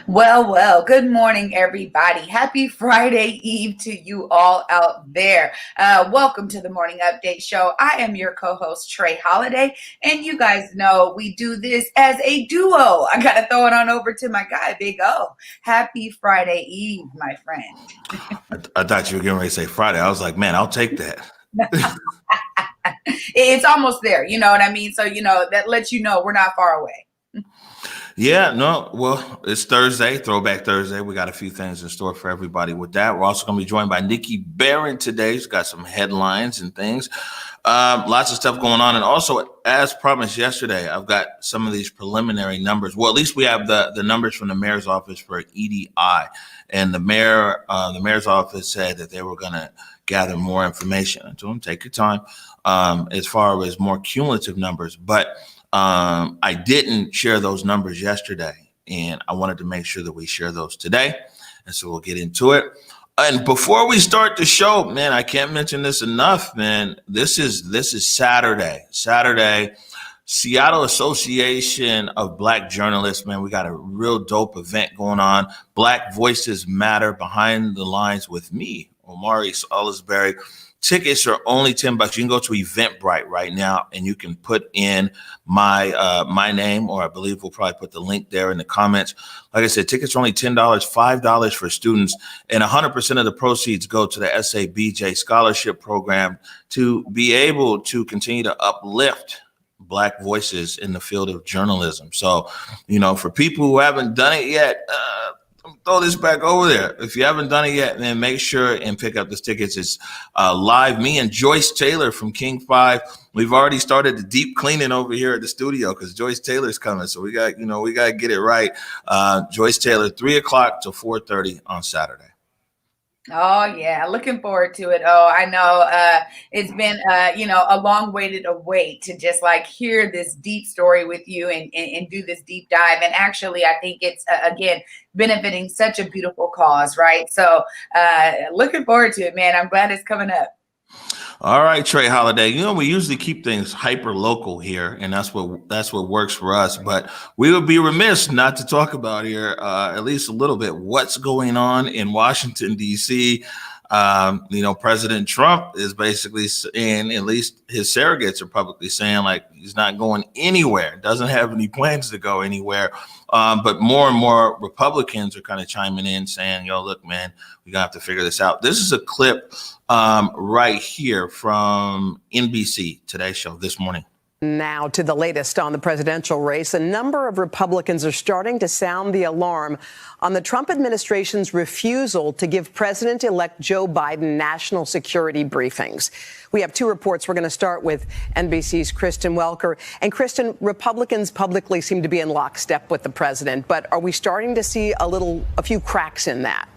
Good morning, everybody. Happy Friday Eve to you all out there. Welcome to the Morning Update Show. I am your co-host, Trey Holiday, and you guys know we do this as a duo. I got to throw it on over to my guy, Big O. Happy Friday Eve, my friend. I thought you were getting ready to say Friday. I was like, man, I'll take that. It's almost there. You know what I mean? So, that lets you know we're not far away. Yeah, no, well, it's Thursday, Throwback Thursday. We got a few things in store for everybody with that. We're also going to be joined by Nikki Barron today. She's got some headlines and things. Lots of stuff going on. And also, as promised yesterday, I've got some of these preliminary numbers. Well, at least we have the numbers from the mayor's office for EDI. And the mayor's office said that they were going to gather more information. I told them, take your time as far as more cumulative numbers. But I didn't share those numbers yesterday, and I wanted to make sure that we share those today. And so we'll get into it. And before we start the show, man, I can't mention this enough, man. This is Saturday, Seattle Association of Black Journalists, man. We got a real dope event going on. Black Voices Matter, Behind the Lines with me, Omari Salisbury. Tickets are only $10. You can go to Eventbrite right now, and you can put in my name, or I believe we'll probably put the link there in the comments. Like I said, tickets are only $10, $5 for students, and 100% of the proceeds go to the SABJ scholarship program to be able to continue to uplift Black voices in the field of journalism. So, for people who haven't done it yet, throw this back over there. If you haven't done it yet, then make sure and pick up the tickets. It's live. Me and Joyce Taylor from King 5. We've already started the deep cleaning over here at the studio because Joyce Taylor's coming. So we got to get it right. Joyce Taylor, 3 o'clock to 4:30 on Saturday. Oh, yeah. Looking forward to it. Oh, I know it's been, a long wait to just hear this deep story with you and do this deep dive. And actually, I think it's, again, benefiting such a beautiful cause, right? So looking forward to it, man. I'm glad it's coming up. All right, Trey Holiday. We usually keep things hyper local here, and that's what works for us. But we would be remiss not to talk about here at least a little bit what's going on in Washington, D.C. President Trump is basically saying, at least his surrogates are publicly saying, he's not going anywhere, doesn't have any plans to go anywhere. But more and more Republicans are kind of chiming in saying, look, man, we're going to have to figure this out. This is a clip right here from NBC Today's Show this morning. Now to the latest on the presidential race. A number of Republicans are starting to sound the alarm on the Trump administration's refusal to give President-elect Joe Biden national security briefings. We have two reports. We're going to start with NBC's Kristen Welker. And Kristen, Republicans publicly seem to be in lockstep with the president, but are we starting to see a few cracks in that?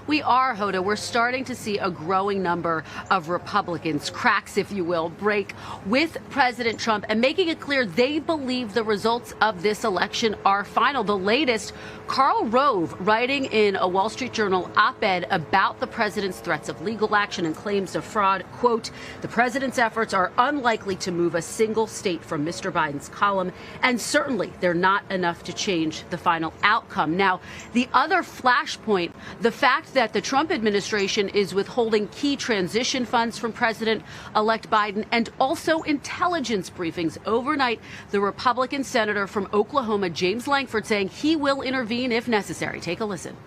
We are, Hoda. We're starting to see a growing number of Republicans, cracks, if you will, break with President Trump and making it clear they believe the results of this election are final. The latest, Karl Rove writing in a Wall Street Journal op-ed about the president's threats of legal action and claims of fraud. Quote, the president's efforts are unlikely to move a single state from Mr. Biden's column, and certainly they're not enough to change the final outcome. Now, the other flashpoint, the fact that the Trump administration is withholding key transition funds from President-elect Biden and also intelligence briefings. Overnight, the Republican senator from Oklahoma, James Lankford, saying he will intervene if necessary. Take a listen.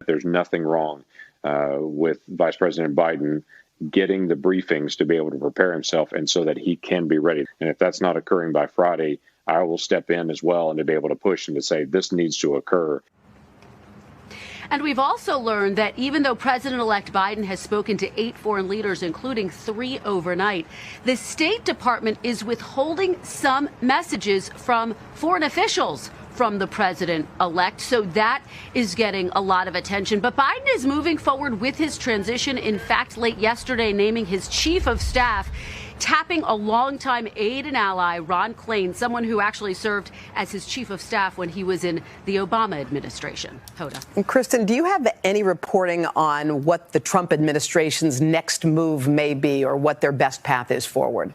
There's nothing wrong with Vice President Biden getting the briefings to be able to prepare himself and so that he can be ready. And if that's not occurring by Friday, I will step in as well and to be able to push and to say this needs to occur. And we've also learned that even though President-elect Biden has spoken to 8 foreign leaders, including 3 overnight, the State Department is withholding some messages from foreign officials from the president-elect. So that is getting a lot of attention. But Biden is moving forward with his transition. In fact, late yesterday, naming his chief of staff, tapping a longtime aide and ally, Ron Klain, someone who actually served as his chief of staff when he was in the Obama administration. Hoda. And Kristen, do you have any reporting on what the Trump administration's next move may be or what their best path is forward?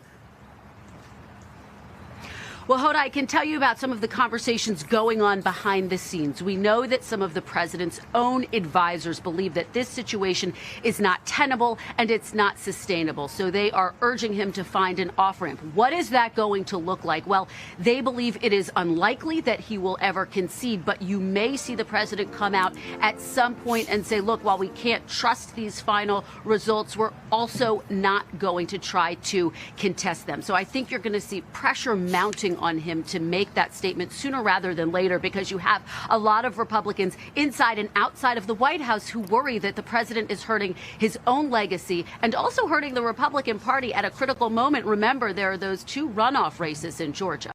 Well, Hoda, I can tell you about some of the conversations going on behind the scenes. We know that some of the president's own advisors believe that this situation is not tenable and it's not sustainable. So they are urging him to find an off-ramp. What is that going to look like? Well, they believe it is unlikely that he will ever concede, but you may see the president come out at some point and say, look, while we can't trust these final results, we're also not going to try to contest them. So I think you're going to see pressure mounting on him to make that statement sooner rather than later, because you have a lot of Republicans inside and outside of the White House who worry that the president is hurting his own legacy and also hurting the Republican Party at a critical moment. Remember, there are those 2 runoff races in Georgia.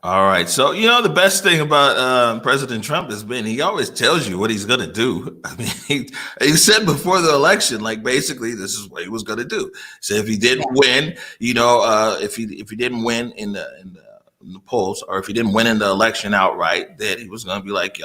All right. So, the best thing about President Trump has been he always tells you what he's going to do. I mean, he said before the election, like, basically, this is what he was going to do. So if he didn't win, if he didn't win in the polls, or if he didn't win in the election outright, then he was going to be like,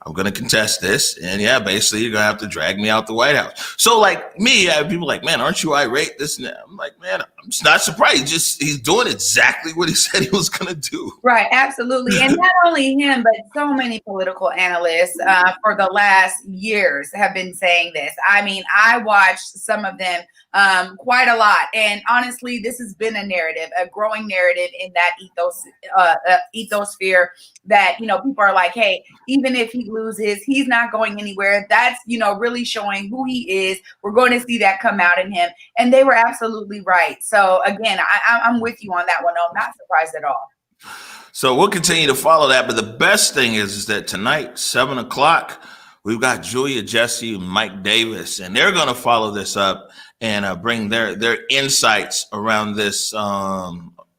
I'm going to contest this. And basically, you're going to have to drag me out the White House. So like me, I have people like, man, aren't you irate? This and that. I'm like, man, I'm just not surprised. He's doing exactly what he said he was going to do. Right. Absolutely. And not only him, but so many political analysts for the last years have been saying this. I mean, I watched some of them quite a lot. And honestly, this has been a narrative, a growing narrative in that ethosphere that, people are like, hey, even if he loses, he's not going anywhere. That's, really showing who he is. We're going to see that come out in him. And they were absolutely right. So again, I'm with you on that one. I'm not surprised at all. So we'll continue to follow that. But the best thing is that tonight, 7:00, we've got Julia, Jesse, and Mike Davis, and they're going to follow this up and bring their insights around this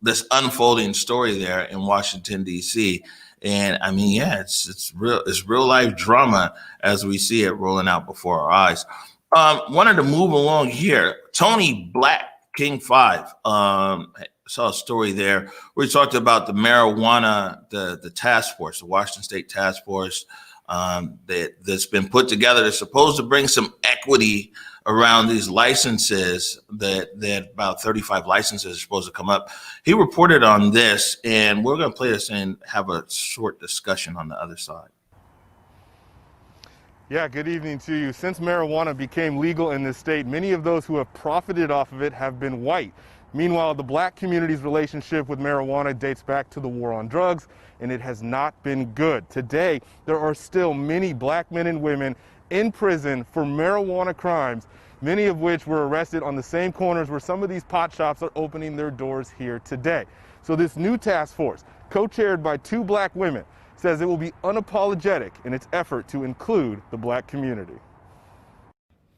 this unfolding story there in Washington, D.C. And I mean, it's real life drama as we see it rolling out before our eyes. Wanted to move along here. Tony Black, King 5, saw a story there where he talked about the marijuana, the task force, the Washington State Task Force that's been put together. That's supposed to bring some equity around these licenses that about 35 licenses are supposed to come up. He reported on this, and we're going to play this and have a short discussion on the other side. Yeah, good evening to you. Since marijuana became legal in this state, many of those who have profited off of it have been white. Meanwhile, the black community's relationship with marijuana dates back to the war on drugs, and it has not been good. Today, there are still many black men and women in prison for marijuana crimes, many of which were arrested on the same corners where some of these pot shops are opening their doors here today. So this new task force, co-chaired by 2 black women, says it will be unapologetic in its effort to include the black community.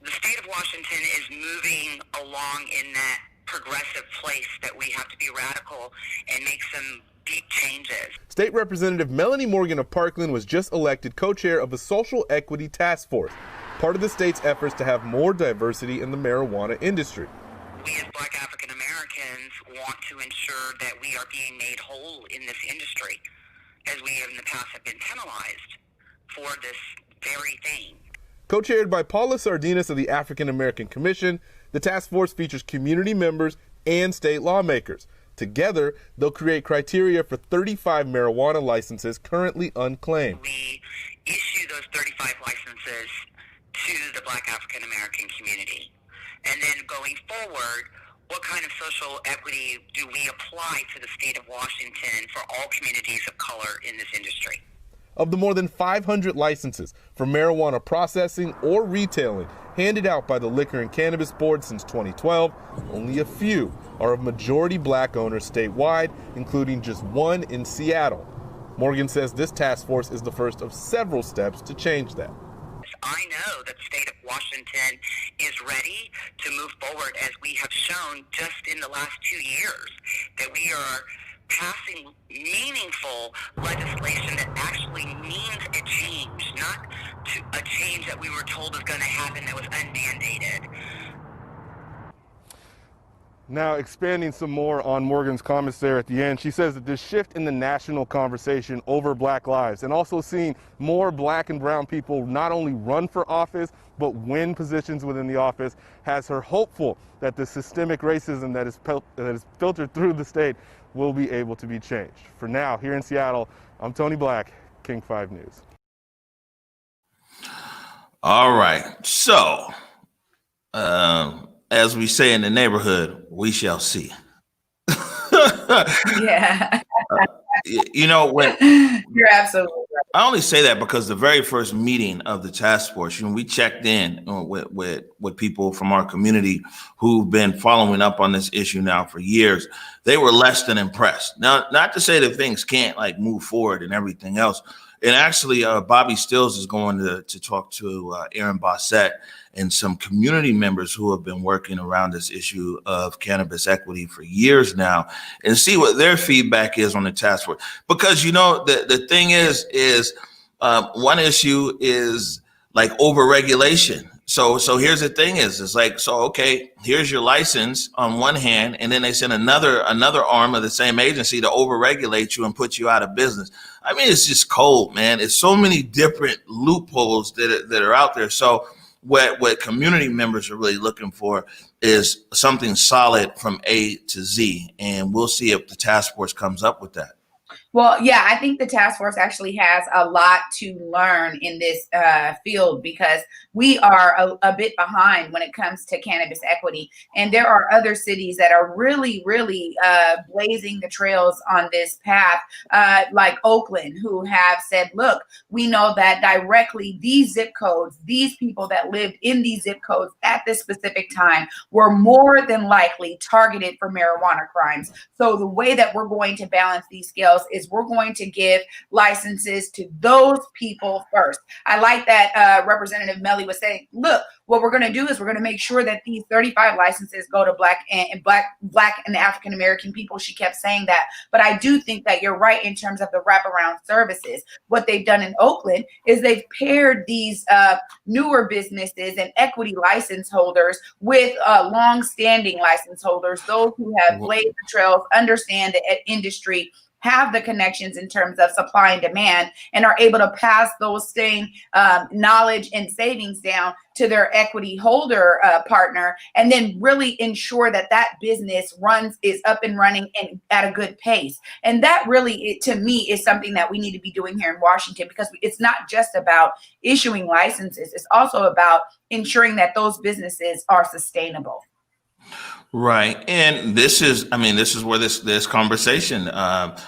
The state of Washington is moving along in that progressive place that we have to be radical and make some deep changes. State Representative Melanie Morgan of Parkland was just elected co-chair of the Social Equity Task Force, part of the state's efforts to have more diversity in the marijuana industry. We as black African Americans want to ensure that we are being made whole in this industry, as we in the past have been penalized for this very thing. Co-chaired by Paula Sardinas of the African American Commission, the task force features community members and state lawmakers. Together, they'll create criteria for 35 marijuana licenses currently unclaimed. We issue those 35 licenses to the black African American community. And then going forward, what kind of social equity do we apply to the state of Washington for all communities of color in this industry? Of the more than 500 licenses for marijuana processing or retailing handed out by the Liquor and Cannabis Board since 2012, only a few are of majority black owners statewide, including just 1 in Seattle. Morgan says this task force is the first of several steps to change that. I know that the state of Washington is ready to move forward, as we have shown just in the last 2 years, that we are passing meaningful legislation that actually means a change, not a change that we were told was going to happen that was unmandated. Now, expanding some more on Morgan's comments there at the end, she says that this shift in the national conversation over Black lives and also seeing more Black and brown people not only run for office, but win positions within the office has her hopeful that the systemic racism that is filtered through the state will be able to be changed. For now, here in Seattle, I'm Tony Black, King 5 News. All right. So, as we say in the neighborhood, we shall see. Yeah. You know, when You're absolutely right. I only say that because the very first meeting of the task force, we checked in with people from our community who've been following up on this issue now for years. They were less than impressed. Now, not to say that things can't like move forward and everything else. And actually, Bobby Stills is going to talk to Aaron Bossett and some community members who have been working around this issue of cannabis equity for years now and see what their feedback is on the task force. Because, the thing is one issue is like overregulation. So here's the thing it's like, so, okay, here's your license on one hand, and then they send another arm of the same agency to overregulate you and put you out of business. I mean, it's just cold, man. It's so many different loopholes that are out there. So what community members are really looking for is something solid from A to Z. And we'll see if the task force comes up with that. Well, yeah, I think the task force actually has a lot to learn in this field because we are a bit behind when it comes to cannabis equity. And there are other cities that are really, really blazing the trails on this path, like Oakland, who have said, look, we know that directly these zip codes, these people that lived in these zip codes at this specific time were more than likely targeted for marijuana crimes. So the way that we're going to balance these scales is we're going to give licenses to those people first. I like that Representative Melly was saying, look, what we're going to do is we're going to make sure that these 35 licenses go to Black and African American people. She kept saying that. But I do think that you're right in terms of the wraparound services. What they've done in Oakland is they've paired these newer businesses and equity license holders with long-standing license holders, those who have blazed the trails, understand the industry, have the connections in terms of supply and demand, and are able to pass those same knowledge and savings down to their equity holder partner, and then really ensure that that business is up and running and at a good pace. And that really, to me, is something that we need to be doing here in Washington, because it's not just about issuing licenses. It's also about ensuring that those businesses are sustainable. Right. And this is where this conversation,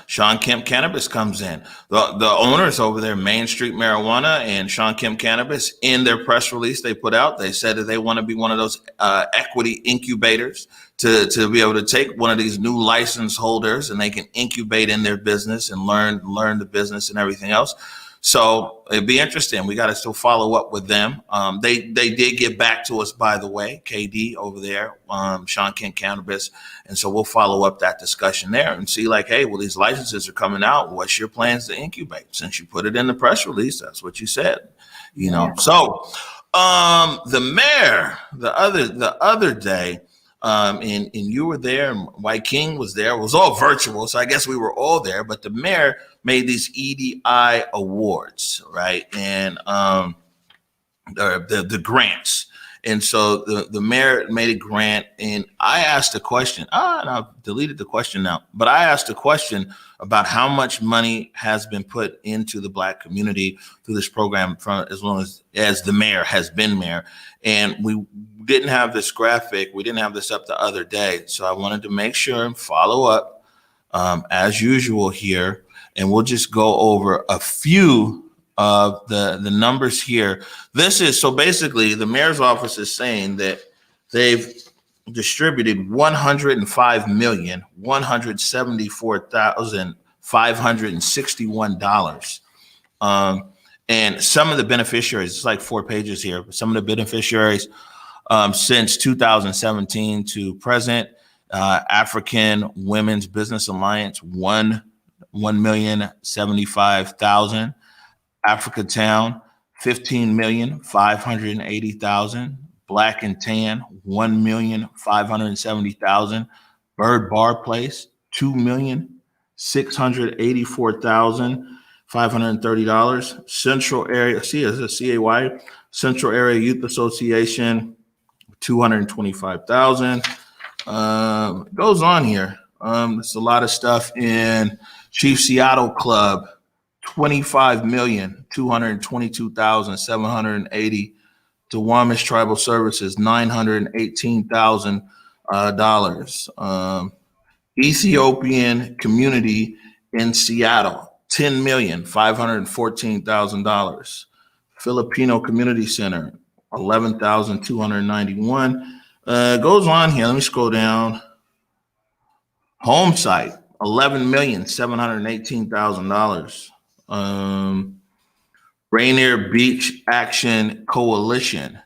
Sean Kemp Cannabis comes in. The owners over there, Main Street Marijuana and Sean Kemp Cannabis, in their press release they put out, they said that they want to be one of those equity incubators to be able to take one of these new license holders and they can incubate in their business and learn the business and everything else. So it'd be interesting. We got to still follow up with them. They did get back to us, by the way, KD over there, Sean Kemp Cannabis. And so we'll follow up that discussion there and see like, hey, well, these licenses are coming out. What's your plans to incubate? Since you put it in the press release, that's what you said, Yeah. So the mayor, the other day, and you were there, and White King was there. It was all virtual, so I guess we were all there. But the mayor made these EDI Awards, right? And the grants. And so the mayor made a grant, and I asked a question. And I've deleted the question now. But I asked a question about how much money has been put into the Black community through this program from as long as the mayor has been mayor. And we didn't have this graphic. We didn't have this up the other day. So I wanted to make sure and follow up as usual here. And we'll just go over a few of the numbers here. This is, so basically the mayor's office is saying that they've distributed $105,174,561. And some of the beneficiaries, it's like 4 pages here, but some of the beneficiaries since 2017 to present, African Women's Business Alliance, 1,075,000. Africatown, 15,580,000. Black and Tan, $1,570,000. Bird Bar Place, $2,684,530. Central Area, see, it's a CAY, Central Area Youth Association, $225,000. Goes on here. There's a lot of stuff in Chief Seattle Club, $25,222,780. Duwamish Tribal Services, $918,000. Ethiopian Community in Seattle, $10,514,000. Filipino Community Center, $11,291. Goes on here. Let me scroll down. Home Site, $11,718,000. Rainier Beach Action Coalition.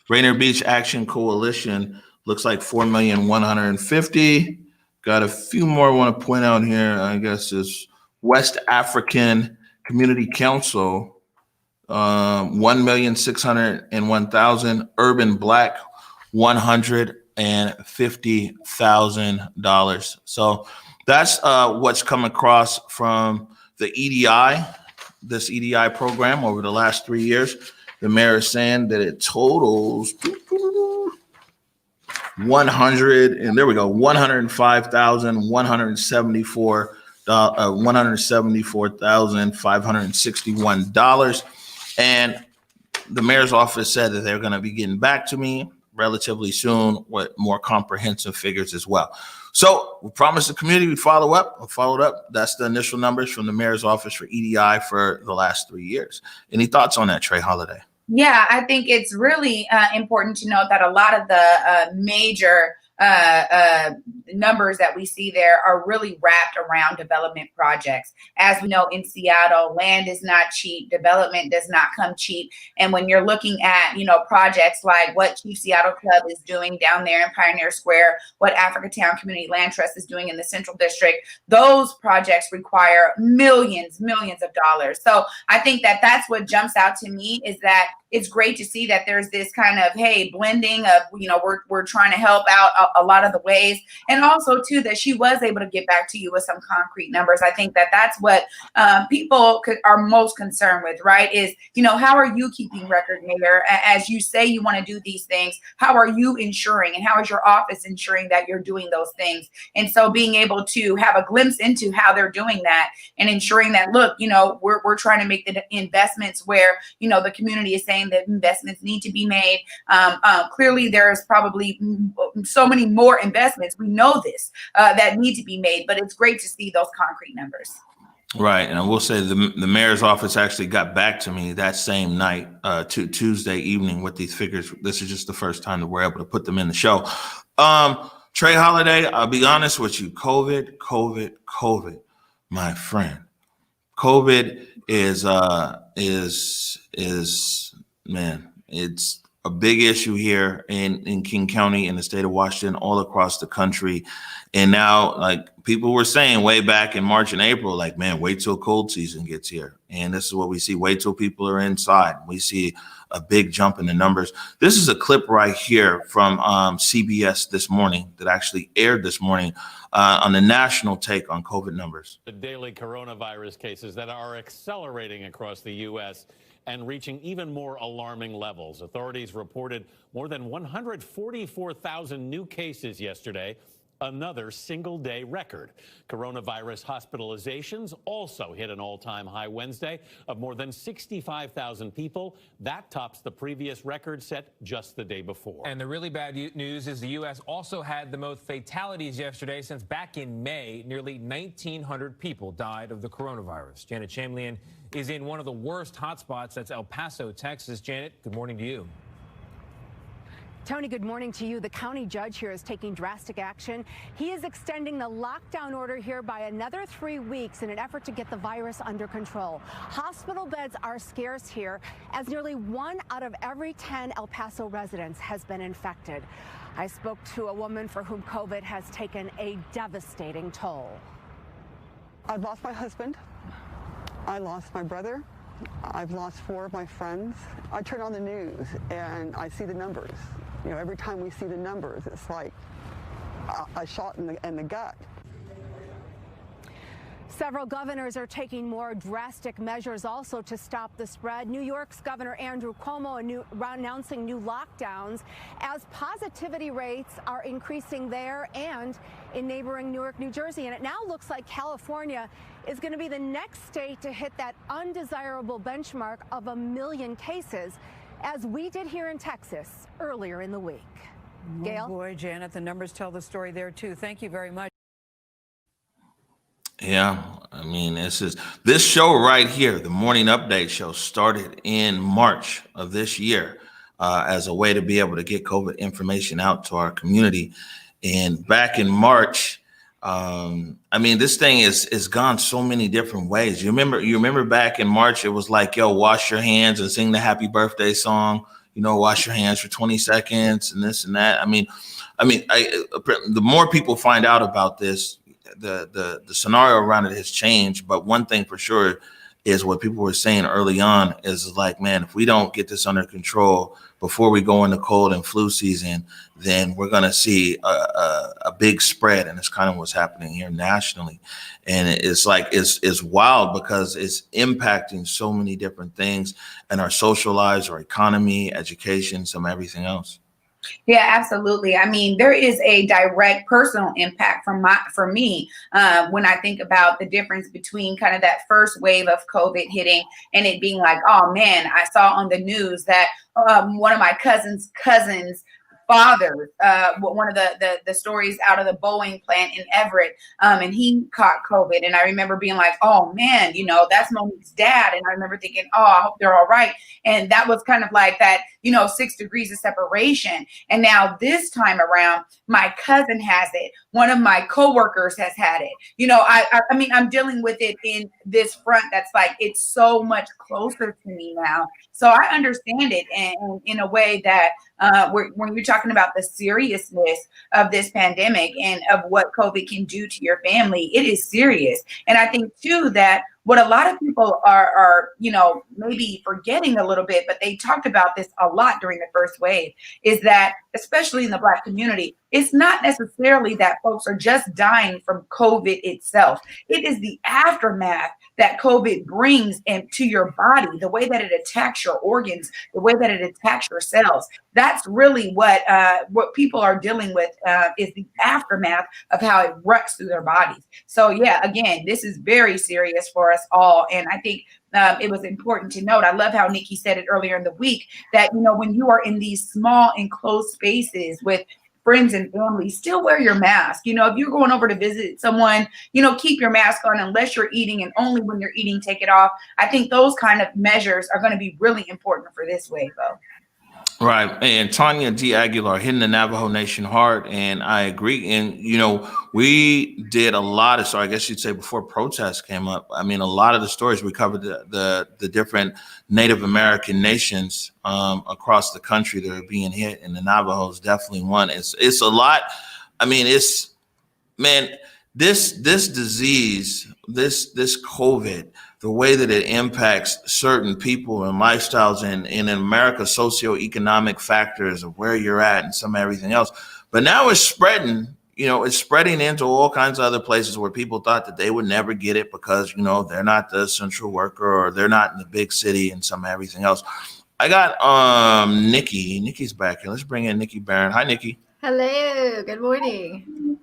Rainier Beach Action Coalition looks like $4,150,000. Got a few more I want to point out here. I guess is West African Community Council, $1,601,000. Urban Black, $150,000. So that's what's come across from the EDI, this EDI program over the last 3 years. The mayor is saying that it totals $174,561. And the mayor's office said that they're going to be getting back to me relatively soon with more comprehensive figures as well. So we promised the community we'd follow up. We followed up. That's the initial numbers from the mayor's office for EDI for the last 3 years. Any thoughts on that, Trey Holiday? Yeah, I think it's really important to note that a lot of the major numbers that we see there are really wrapped around development projects. As we know, in Seattle, land is not cheap. Development does not come cheap. And when you're looking at, projects like what Chief Seattle Club is doing down there in Pioneer Square, what Africatown Community Land Trust is doing in the Central District, those projects require millions of dollars. So I think that that's what jumps out to me, is that it's great to see that there's this kind of, hey, blending of, we're trying to help out a lot of the ways. And also, too, that she was able to get back to you with some concrete numbers. I think that that's what people are most concerned with, right? Is, how are you keeping record, Mayor? As you say you want to do these things, how are you ensuring, and how is your office ensuring that you're doing those things? And so being able to have a glimpse into how they're doing that and ensuring that, look, we're trying to make the investments where, the community is saying that investments need to be made. Clearly, there's probably so many more investments. We know this that need to be made, but it's great to see those concrete numbers. Right. And I will say the mayor's office actually got back to me that same night, Tuesday evening, with these figures. This is just the first time that we're able to put them in the show. Trey Holiday, I'll be honest with you. COVID, my friend. COVID is man, it's a big issue here in King County, in the state of Washington, all across the country. And now, like people were saying way back in March and April, like, man, wait till cold season gets here. And this is what we see. Wait till people are inside. We see a big jump in the numbers. This is a clip right here from CBS this morning that actually aired this morning on the national take on COVID numbers. The daily coronavirus cases that are accelerating across the U.S. and reaching even more alarming levels. Authorities reported more than 144,000 new cases yesterday, another single-day record. Coronavirus hospitalizations also hit an all-time high Wednesday of more than 65,000 people. That tops the previous record set just the day before. And the really bad news is the U.S. also had the most fatalities yesterday since back in May. Nearly 1,900 people died of the coronavirus. Janet Chamlian is in one of the worst hotspots. That's El Paso, Texas. Janet, good morning to you. Tony, good morning to you. The county judge here is taking drastic action. He is extending the lockdown order here by another 3 weeks in an effort to get the virus under control. Hospital beds are scarce here, as nearly 1 out of every 10 El Paso residents has been infected. I spoke to a woman for whom COVID has taken a devastating toll. I lost my husband. I lost my brother. I've lost 4 of my friends. I turn on the news and I see the numbers. You know, every time we see the numbers, it's like a shot in the gut. Several governors are taking more drastic measures also to stop the spread. New York's Governor Andrew Cuomo announcing new lockdowns as positivity rates are increasing there and in neighboring Newark, New Jersey. And it now looks like California is going to be the next state to hit that undesirable benchmark of 1 million cases, as we did here in Texas earlier in the week. Gail? Oh boy, Janet, the numbers tell the story there too. Thank you very much. Yeah, I mean, this show right here, the Morning Update show, started in March of this year as a way to be able to get COVID information out to our community. And back in March, I mean, this thing is gone so many different ways. You remember back in March, it was like, yo, wash your hands and sing the happy birthday song, you know, wash your hands for 20 seconds and this and that. The more people find out about this, the scenario around it has changed. But one thing for sure is what people were saying early on is like, man, if we don't get this under control before we go into cold and flu season, then we're going to see a big spread. And it's kind of what's happening here nationally. And it's like, it's wild because it's impacting so many different things in our social lives, our economy, education, some everything else. Yeah, absolutely. I mean, there is a direct personal impact for me when I think about the difference between kind of that first wave of COVID hitting and it being like, oh man, I saw on the news that one of my cousin's father, one of the stories out of the Boeing plant in Everett, and he caught COVID. And I remember being like, oh man, you know, that's Monique's dad. And I remember thinking, oh, I hope they're all right. And that was kind of like that, you know, 6 degrees of separation. And now this time around, my cousin has it. One of my coworkers has had it. You know, I mean, I'm dealing with it in this front that's like, it's so much closer to me now. So I understand it and in a way that when you're talking about the seriousness of this pandemic and of what COVID can do to your family, it is serious. And I think too that what a lot of people are, you know, maybe forgetting a little bit, but they talked about this a lot during the first wave, is that, especially in the Black community, it's not necessarily that folks are just dying from COVID itself. It is the aftermath that COVID brings into your body, the way that it attacks your organs, the way that it attacks your cells. That's really what people are dealing with is the aftermath of how it runs through their bodies. So yeah, again, this is very serious for us all. And I think it was important to note. I love how Nikki said it earlier in the week that, you know, when you are in these small enclosed spaces with friends and family, still wear your mask. You know, if you're going over to visit someone, you know, keep your mask on unless you're eating, and only when you're eating, take it off. I think those kind of measures are going to be really important for this wave, though. Right. And Tanya D. Aguilar hitting the Navajo Nation hard. And I agree. And, you know, we did a lot of, so I guess you'd say before protests came up, I mean, a lot of the stories we covered the different Native American nations across the country that are being hit. And the Navajo is definitely one. It's a lot. I mean, this disease, this COVID, the way that it impacts certain people and lifestyles and in America, socioeconomic factors of where you're at and some everything else. But now it's spreading, you know, it's spreading into all kinds of other places where people thought that they would never get it because, you know, they're not the essential worker or they're not in the big city and some everything else. I got Nikki. Nikki's back here. Let's bring in Nikki Barron. Hi, Nikki. Hello. Good morning.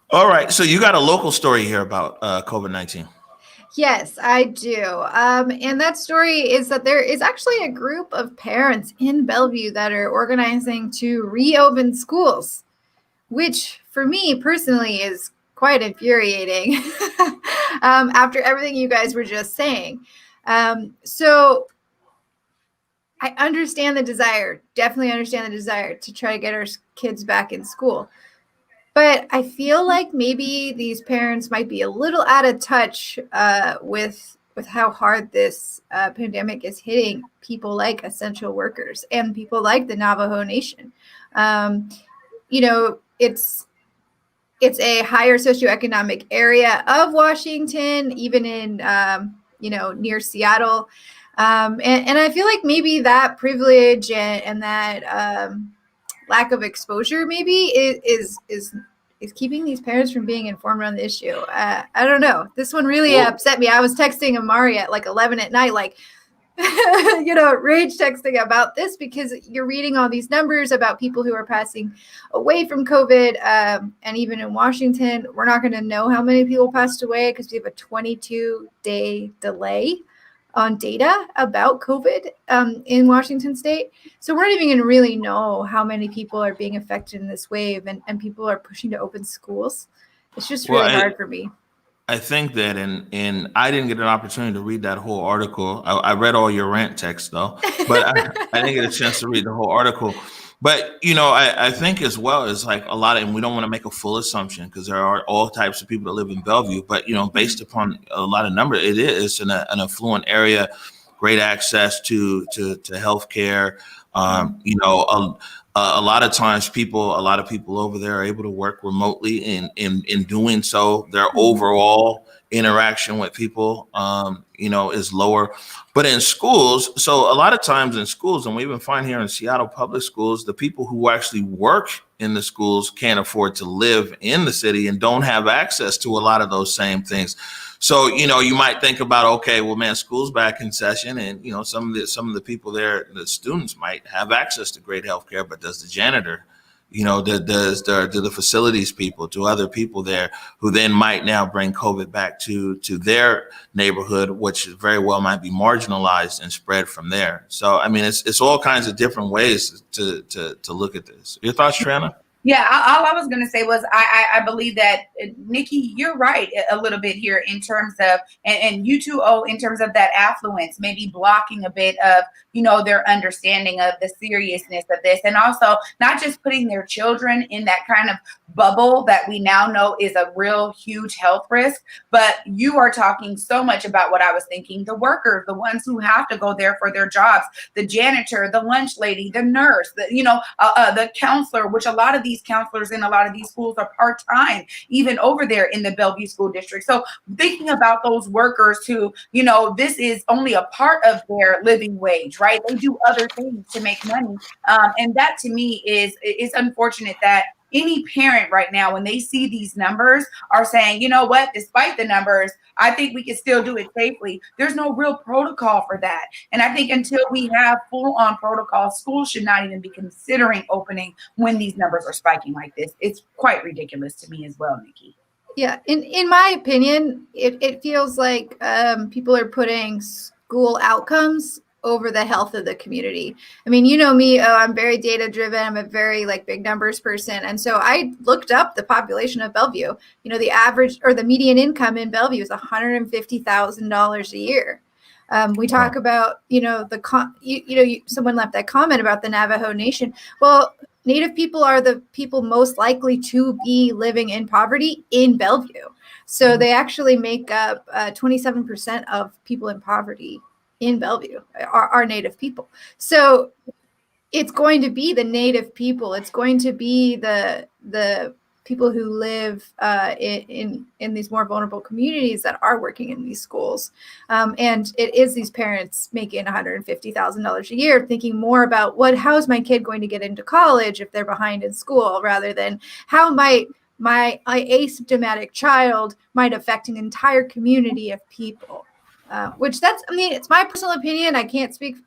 All right. So you got a local story here about COVID-19. Yes, I do. And that story is that there is actually a group of parents in Bellevue that are organizing to reopen schools, which for me personally is quite infuriating after everything you guys were just saying. So I understand the desire, definitely understand the desire to try to get our kids back in school. But I feel like maybe these parents might be a little out of touch with how hard this pandemic is hitting people like essential workers and people like the Navajo Nation. You know, it's a higher socioeconomic area of Washington, even in near Seattle. And I feel like maybe that privilege and that lack of exposure maybe is keeping these parents from being informed on the issue. I don't know. This one really upset me. I was texting Amari at like 11 at night, like, rage texting about this, because you're reading all these numbers about people who are passing away from COVID. And even in Washington, we're not going to know how many people passed away because we have a 22-day delay on data about COVID in Washington state. So we're not even going to really know how many people are being affected in this wave, and people are pushing to open schools. It's just really hard for me. I think that, and I didn't get an opportunity to read that whole article. I read all your rant text though, but I didn't get a chance to read the whole article. But, I think as well as like a lot of, and we don't want to make a full assumption because there are all types of people that live in Bellevue, but, based upon a lot of numbers, it is an affluent area, great access to healthcare. A lot of times a lot of people over there are able to work remotely, and in doing so, their overall interaction with people, is lower. But in schools, so a lot of times in schools, and we even find here in Seattle public schools, the people who actually work in the schools can't afford to live in the city and don't have access to a lot of those same things. So, you might think about, okay, well, man, school's back in session, and, some of the people there, the students might have access to great healthcare, but does the janitor, do the facilities people, to other people there who then might now bring COVID back to their neighborhood, which very well might be marginalized and spread from there. So, I mean, it's all kinds of different ways to look at this. Your thoughts, Triana? Yeah, all I was going to say was I believe that, Nikki, you're right a little bit here in terms of, and you too, in terms of that affluence, maybe blocking a bit of, their understanding of the seriousness of this. And also not just putting their children in that kind of bubble that we now know is a real huge health risk. But you are talking so much about what I was thinking, the workers, the ones who have to go there for their jobs, the janitor, the lunch lady, the nurse, the counselor, which a lot of these counselors in a lot of these schools are part-time, even over there in the Bellevue School District. So thinking about those workers who, this is only a part of their living wage, right? They do other things to make money. And that to me is unfortunate that any parent right now, when they see these numbers, are saying, you know what, despite the numbers, I think we can still do it safely. There's no real protocol for that. And I think until we have full-on protocol, schools should not even be considering opening when these numbers are spiking like this. It's quite ridiculous to me as well, Nikki. Yeah, in my opinion, it feels like people are putting school outcomes over the health of the community. I mean, me, I'm very data driven. I'm a very big numbers person. And so I looked up the population of Bellevue. The average or the median income in Bellevue is $150,000 a year. We talk about, someone left that comment about the Navajo Nation. Well, Native people are the people most likely to be living in poverty in Bellevue. So they actually make up 27% of people in poverty in Bellevue are Native people. So it's going to be the Native people. It's going to be the people who live in these more vulnerable communities that are working in these schools. And it is these parents making $150,000 a year thinking more about how is my kid going to get into college if they're behind in school, rather than how might my asymptomatic child might affect an entire community of people. It's my personal opinion. I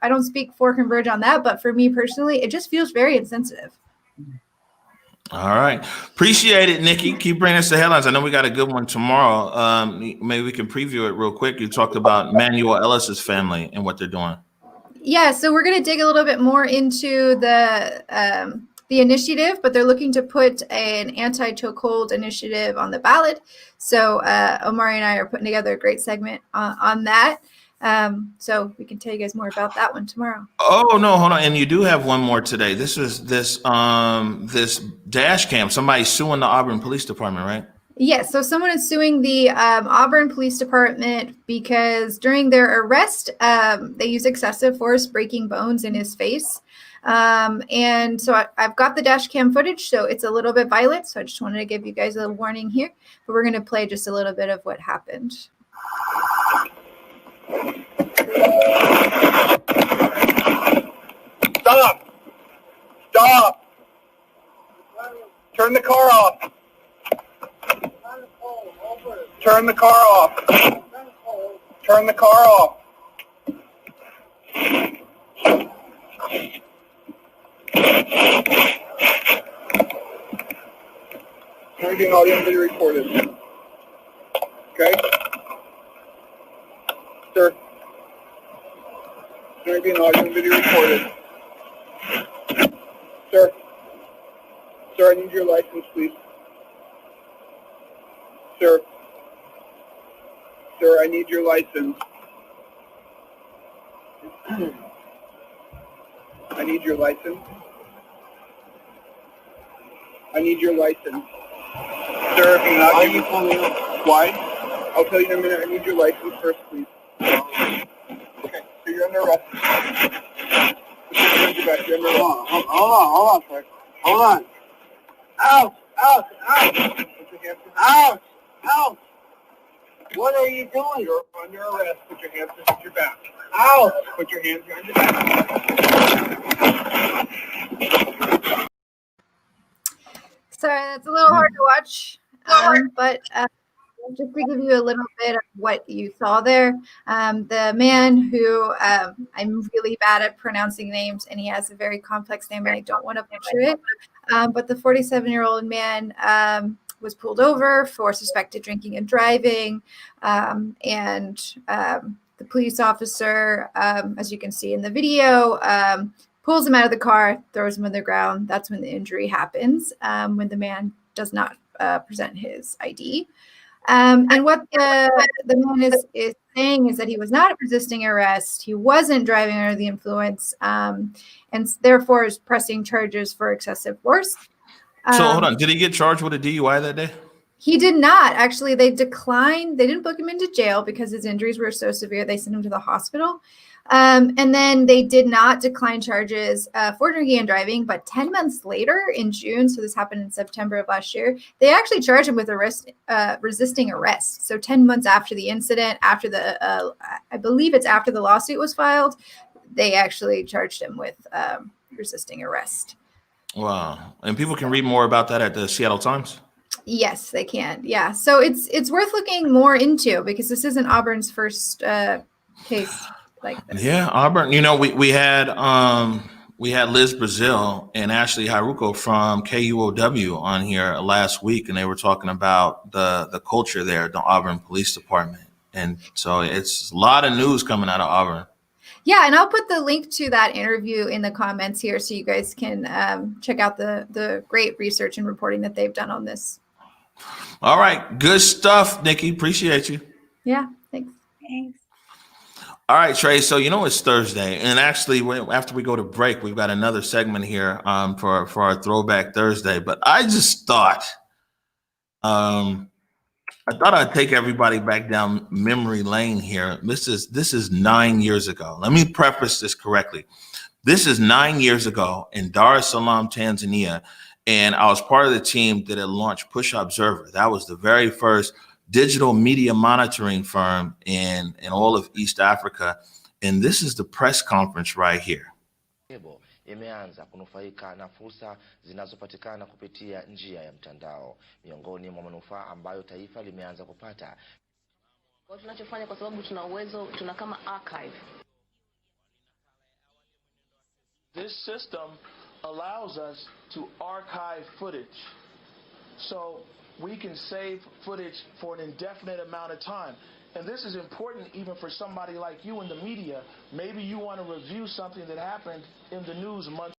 don't speak for Converge on that, but for me personally, it just feels very insensitive. All right. Appreciate it, Nikki. Keep bringing us the headlines. I know we got a good one tomorrow. Maybe we can preview it real quick. You talked about Manuel Ellis's family and what they're doing. Yeah, so we're going to dig a little bit more into the initiative, but they're looking to put an anti-chokehold initiative on the ballot. So Omari and I are putting together a great segment on that. So we can tell you guys more about that one tomorrow. Oh no, hold on. And you do have one more today. This is this dash cam. Somebody's suing the Auburn Police Department, right? Yes. So someone is suing the Auburn Police Department because during their arrest, they used excessive force, breaking bones in his face. And so I've got the dash cam footage, so it's a little bit violent. So I just wanted to give you guys a warning here, but we're going to play just a little bit of what happened. Stop! Stop! Turn the car off. Turn the car off. Turn the car off. Everything audio and video recorded. Okay? Sir. Everything audio and video recorded. Sir. Sir, I need your license, please. Sir. Sir, I need your license. I need your license. I need your license. Sir, if you're not giving me... Why? I'll tell you in a minute. I need your license first, please. Okay, so you're under arrest. You're under arrest. Hold on, sir. Hold on. Ouch! Ouch! Ouch! Ouch! Ouch! What are you doing? You're under arrest. Put your hands behind your back. Ouch! Put your hands behind your back. Sorry, that's a little hard to watch, but just to give you a little bit of what you saw there, the man who I'm really bad at pronouncing names, and he has a very complex name, and I don't want to butcher it, but the 47-year-old man was pulled over for suspected drinking and driving, and the police officer, as you can see in the video, pulls him out of the car, throws him on the ground. That's when the injury happens, when the man does not present his ID. And what the man is saying is that he was not resisting arrest. He wasn't driving under the influence, and therefore is pressing charges for excessive force. So hold on. Did he get charged with a DUI that day? He did not. Actually, they declined. They didn't book him into jail because his injuries were so severe. They sent him to the hospital. And then they did not decline charges for drinking and driving. But 10 months later in June, so this happened in September of last year, they actually charged him with resisting arrest. So 10 months after the incident, after the, I believe it's after the lawsuit was filed, they actually charged him with resisting arrest. Wow. And people can read more about that at the Seattle Times? Yes, they can. Yeah. So it's worth looking more into because this isn't Auburn's first case like this. Yeah, Auburn. You know, we had Liz Brazil and Ashley Haruko from KUOW on here last week, and they were talking about the culture there at the Auburn Police Department. And so it's a lot of news coming out of Auburn. Yeah, and I'll put the link to that interview in the comments here so you guys can check out the great research and reporting that they've done on this. All right. Good stuff, Nikki. Appreciate you. Yeah, thanks. Thanks. All right, Trey. So, you know, it's Thursday. And actually, after we go to break, we've got another segment here for our Throwback Thursday. But I just thought, I'd take everybody back down memory lane here. This is 9 years ago. Let me preface this correctly. This is 9 years ago in Dar es Salaam, Tanzania. And I was part of the team that had launched Push Observer. That was the very first digital media monitoring firm in all of East Africa. And this is the press conference right here. Imeanza kunufaika na fursa zinazopatikana kupitia njia ya mtandao. Miongoni mwa manufaa ambayo taifa limeanza kupata. Kwa tunachofanya kwa sababu tuna uwezo, tuna kama archive. This system allows us to archive footage. So we can save footage for an indefinite amount of time. And this is important even for somebody like you in the media. Maybe you want to review something that happened in the news a month.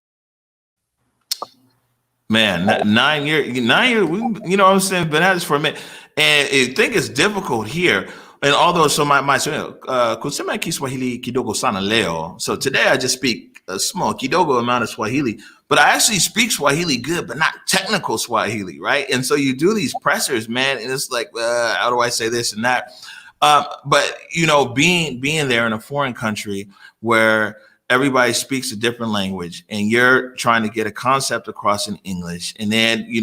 Man, 9 years, you know what I'm saying? Been at this for a minute. And I think it's difficult here. And although, so kusema Kiswahili kidogo sana leo. So today I just speak a small kidogo amount of Swahili, but I actually speak Swahili good, but not technical Swahili, right? And so you do these pressers, man, and it's like, how do I say this and that? But, you know, being there in a foreign country where everybody speaks a different language, and you're trying to get a concept across in English, and then you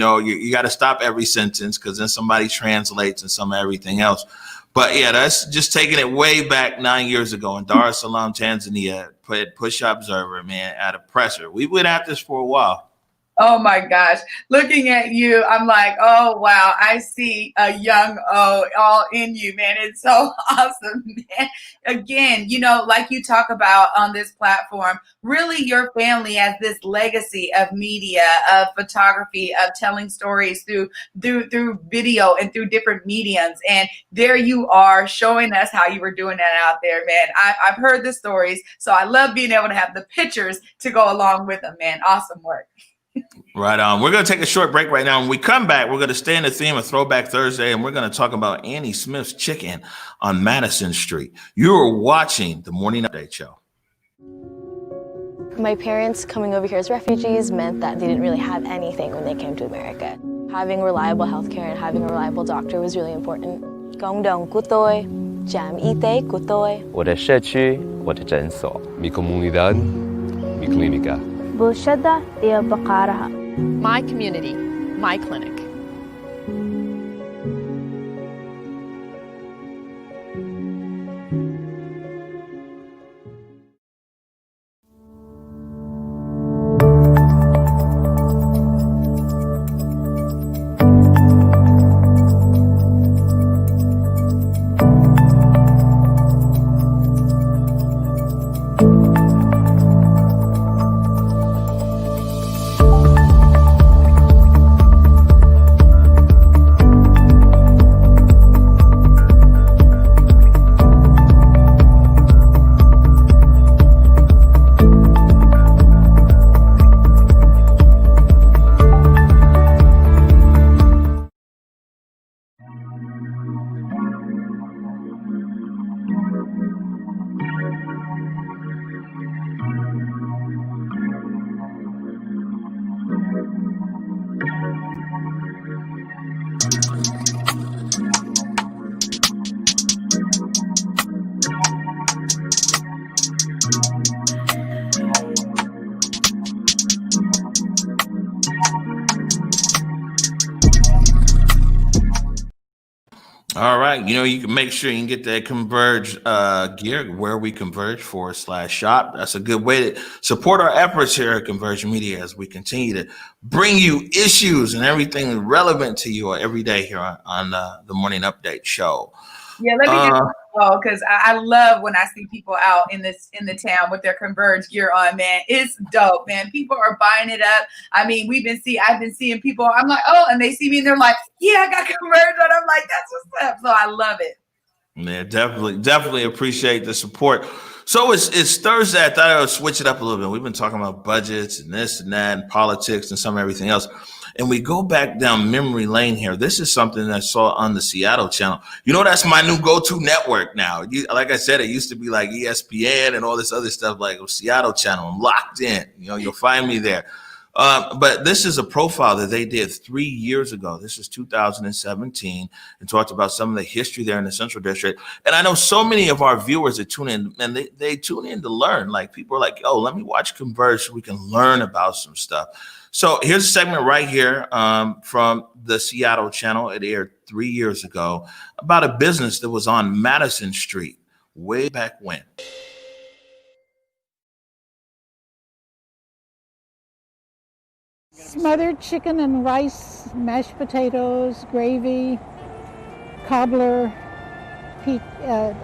got to stop every sentence because then somebody translates and some everything else. But yeah, that's just taking it way back 9 years ago in Dar es Salaam, Tanzania. Put Push Observer, man, at a presser. We went at this for a while. Oh my gosh. Looking at you, I'm like, oh, wow. I see a young O all in you, man. It's so awesome, man. Again, like you talk about on this platform, really your family has this legacy of media, of photography, of telling stories through video and through different mediums. And there you are showing us how you were doing that out there, man. I've heard the stories, so I love being able to have the pictures to go along with them, man. Awesome work. Right on. We're going to take a short break right now. When we come back, we're going to stay in the theme of Throwback Thursday, and we're going to talk about Annie Smith's Chicken on Madison Street. You are watching the Morning Update Show. My parents coming over here as refugees meant that they didn't really have anything when they came to America. Having reliable healthcare and having a reliable doctor was really important. Cộng đồng của tôi, trạm y tế của tôi. 我的社区，我的诊所。Mi comunidad, mi clínica. بوشدة هي بقارها. My community, my clinic. All right. You can make sure you can get that Converge gear, where we converge /shop. That's a good way to support our efforts here at Converge Media as we continue to bring you issues and everything relevant to you every day here on the Morning Update Show. Yeah, let me get because I love when I see people out in the town with their Converge gear on, man. It's dope, man. People are buying it up. I mean, I've been seeing people. I'm like, oh, and they see me and they're like, yeah, I got Converge on. I'm like, that's what's up. So I love it. Yeah, definitely appreciate the support. So it's Thursday. I thought I would switch it up a little bit. We've been talking about budgets and this and that and politics and some everything else. And we go back down memory lane here. This is something I saw on the Seattle channel. That's my new go-to network now. Like I said, it used to be like ESPN and all this other stuff, like a Seattle channel. I'm locked in. You'll find me there. But this is a profile that they did 3 years ago. This is 2017, and talked about some of the history there in the Central District. And I know so many of our viewers that tune in, and they tune in to learn. Like, people are like, yo, let me watch Converge so we can learn about some stuff. So here's a segment right here from the Seattle channel. It aired 3 years ago about a business that was on Madison Street way back when. Smothered chicken and rice, mashed potatoes, gravy, cobbler,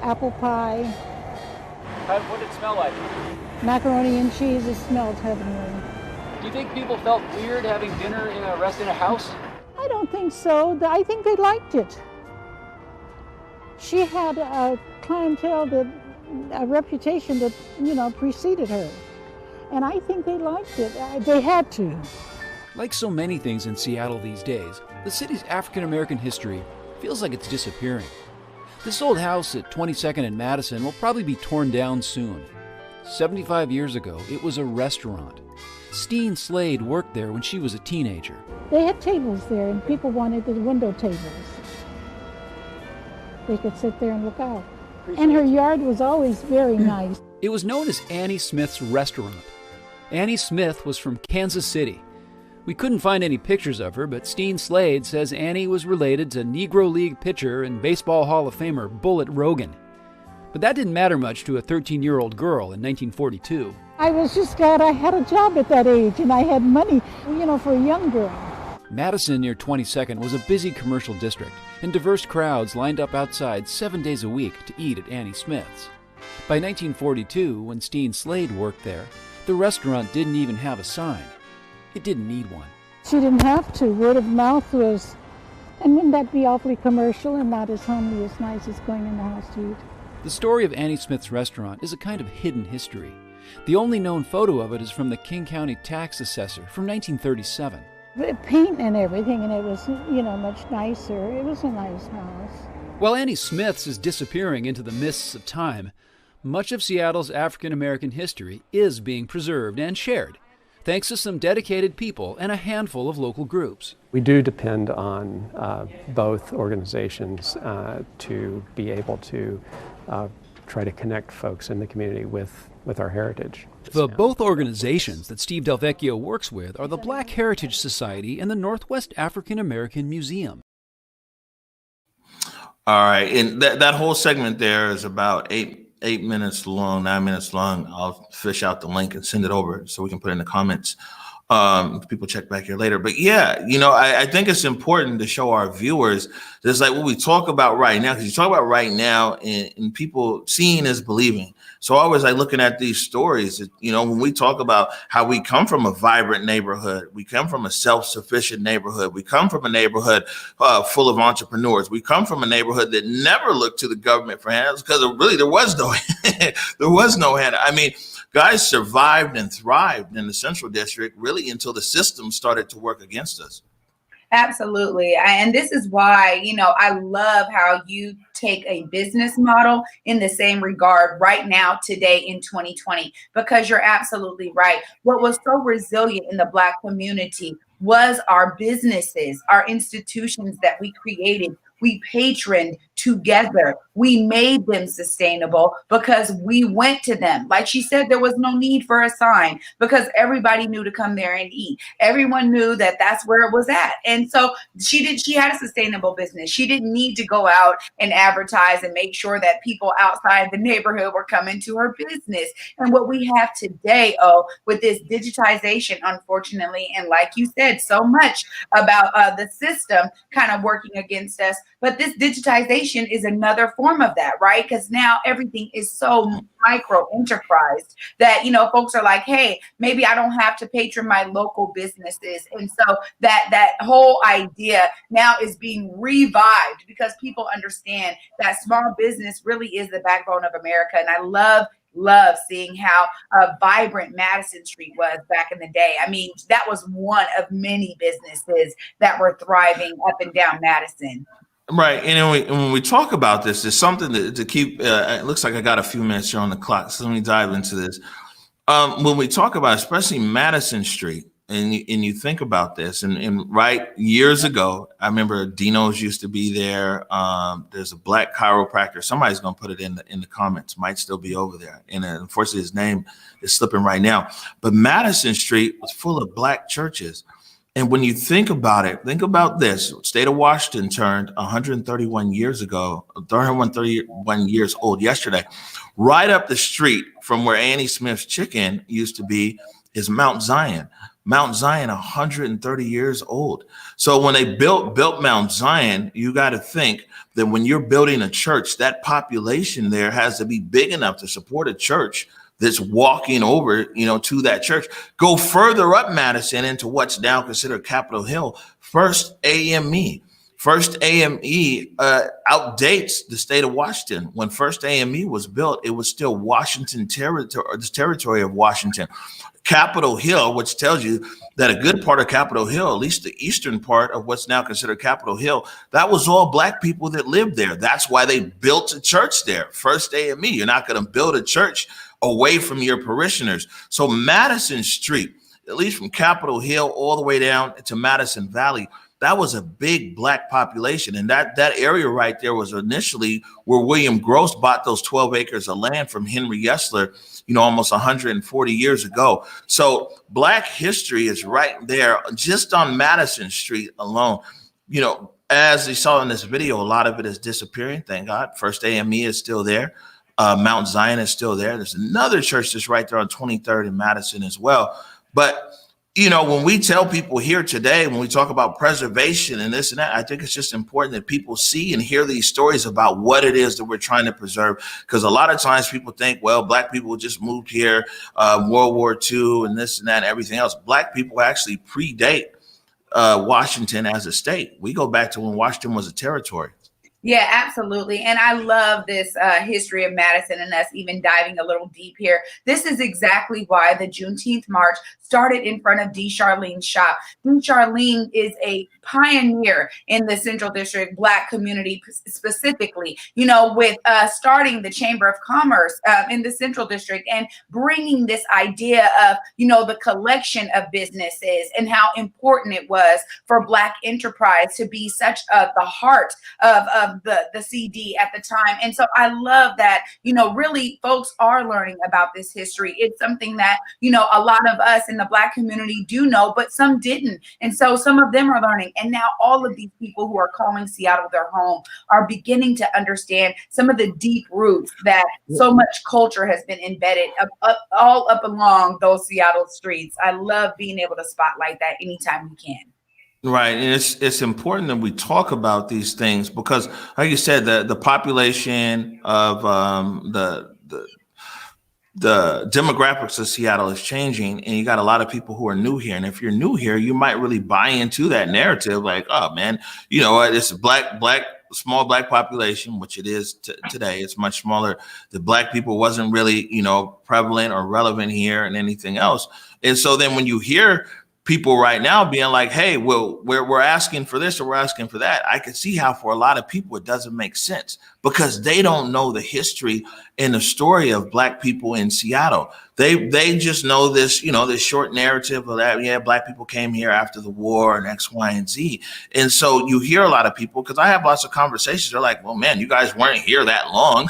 apple pie. What did it smell like? Macaroni and cheese. It smelled heavenly. Do you think people felt weird having dinner in a house? I don't think so. I think they liked it. She had a clientele a reputation that, preceded her. And I think they liked it. They had to. Like so many things in Seattle these days, the city's African-American history feels like it's disappearing. This old house at 22nd and Madison will probably be torn down soon. 75 years ago, it was a restaurant. Steen Slade worked there when she was a teenager. They had tables there, and people wanted the window tables. They could sit there and look out. And her yard was always very nice. It was known as Annie Smith's Restaurant. Annie Smith was from Kansas City. We couldn't find any pictures of her, but Steen Slade says Annie was related to Negro League pitcher and Baseball Hall of Famer Bullet Rogan. But that didn't matter much to a 13-year-old girl in 1942. I was just glad I had a job at that age and I had money, for a young girl. Madison near 22nd was a busy commercial district, and diverse crowds lined up outside 7 days a week to eat at Annie Smith's. By 1942, when Steen Slade worked there, the restaurant didn't even have a sign. It didn't need one. She didn't have to. Word of mouth was, and wouldn't that be awfully commercial and not as homely as nice as going in the house to eat? The story of Annie Smith's Restaurant is a kind of hidden history. The only known photo of it is from the King County tax assessor from 1937. The paint and everything, and it was, much nicer. It was a nice house. While Annie Smith's is disappearing into the mists of time, much of Seattle's African American history is being preserved and shared, thanks to some dedicated people and a handful of local groups. We do depend on both organizations to be able to try to connect folks in the community with our heritage. The both organizations that Steve Delvecchio works with are the Black Heritage Society and the Northwest African American Museum. All right, and that whole segment there is about 8 minutes long, 9 minutes long. I'll fish out the link and send it over so we can put it in the comments. People check back here later. But yeah, I think it's important to show our viewers there's like what we talk about right now, because you talk about right now and people seeing is believing. So I always like looking at these stories, when we talk about how we come from a vibrant neighborhood, we come from a self-sufficient neighborhood, we come from a neighborhood full of entrepreneurs, we come from a neighborhood that never looked to the government for handouts because really there was no handout. I mean, guys survived and thrived in the Central District really until the system started to work against us. Absolutely. And this is why, I love how you take a business model in the same regard right now, today in 2020, because you're absolutely right. What was so resilient in the Black community was our businesses, our institutions that we created. We patroned together. We made them sustainable because we went to them. Like she said, there was no need for a sign because everybody knew to come there and eat. Everyone knew that that's where it was at. And so she had a sustainable business. She didn't need to go out and advertise and make sure that people outside the neighborhood were coming to her business. And what we have today, with this digitization, unfortunately, and like you said, so much about the system kind of working against us. But this digitization is another form of that, right? Because now everything is so micro enterprise that, folks are like, hey, maybe I don't have to patron my local businesses. And so that whole idea now is being revived because people understand that small business really is the backbone of America. And I love seeing how vibrant Madison Street was back in the day. I mean, that was one of many businesses that were thriving up and down Madison. Right. And when we talk about this, there's something to keep. It looks like I got a few minutes here on the clock. So let me dive into this. When we talk about especially Madison Street and you think about this and right years ago, I remember Dino's used to be there. There's a Black chiropractor. Somebody's going to put it in the comments, might still be over there. And unfortunately, his name is slipping right now. But Madison Street was full of Black churches. And when you think about it, think about this. State of Washington turned 131 years ago, 131 years old yesterday. Right up the street from where Annie Smith's Chicken used to be is Mount Zion. Mount Zion, 130 years old. So when they built Mount Zion, you got to think that when you're building a church, that population there has to be big enough to support a church that's walking over, to that church. Go further up Madison into what's now considered Capitol Hill. First AME. First AME outdates the state of Washington. When First AME was built, it was still Washington territory, or the territory of Washington. Capitol Hill, which tells you that a good part of Capitol Hill, at least the eastern part of what's now considered Capitol Hill, that was all Black people that lived there. That's why they built a church there. First AME. You're not going to build a church away from your parishioners. So Madison Street, at least from Capitol Hill all the way down to Madison Valley, that was a big Black population. And that area right there was initially where William Gross bought those 12 acres of land from Henry Yesler, almost 140 years ago. So Black history is right there just on Madison Street alone. As you saw in this video, a lot of it is disappearing. Thank God. First AME is still there. Mount Zion is still there. There's another church that's right there on 23rd in Madison as well. But, when we tell people here today, when we talk about preservation and this and that, I think it's just important that people see and hear these stories about what it is that we're trying to preserve. Because a lot of times people think, well, Black people just moved here, World War II and this and that and everything else. Black people actually predate Washington as a state. We go back to when Washington was a territory. Yeah, absolutely. And I love this history of Madison and us even diving a little deep here. This is exactly why the Juneteenth March started in front of D. Charlene's shop. D. Charlene is a pioneer in the Central District Black community specifically, with starting the Chamber of Commerce in the Central District and bringing this idea of, the collection of businesses and how important it was for Black enterprise to be such the heart of the CD at the time. And so I love that, really folks are learning about this history. It's something that, a lot of us in the Black community do know, but some didn't. And so some of them are learning. And now all of these people who are calling Seattle their home are beginning to understand some of the deep roots that so much culture has been embedded all up along those Seattle streets. I love being able to spotlight that anytime we can. Right. And it's important that we talk about these things because, like you said, the population of the demographics of Seattle is changing, and you got a lot of people who are new here. And if you're new here, you might really buy into that narrative like, oh, man, it's a small Black population, which it is today. It's much smaller. The Black people wasn't really, prevalent or relevant here and anything else. And so then when you hear people right now being like, hey, well, we're asking for this or we're asking for that, I can see how for a lot of people it doesn't make sense because they don't know the history and the story of Black people in Seattle. They just know this, this short narrative of that, yeah, Black people came here after the war and X, Y, and Z. And so you hear a lot of people, because I have lots of conversations, they're like, well, man, you guys weren't here that long.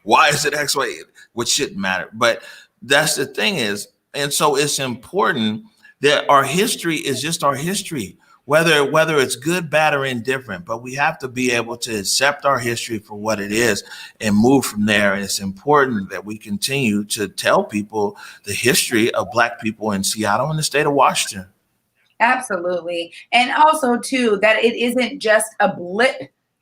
Why is it X, Y? Which shouldn't matter. But that's the thing is, and so it's important that our history is just our history, whether it's good, bad, or indifferent. But we have to be able to accept our history for what it is and move from there. And it's important that we continue to tell people the history of Black people in Seattle and the state of Washington. Absolutely. And also, too, that it isn't just a blip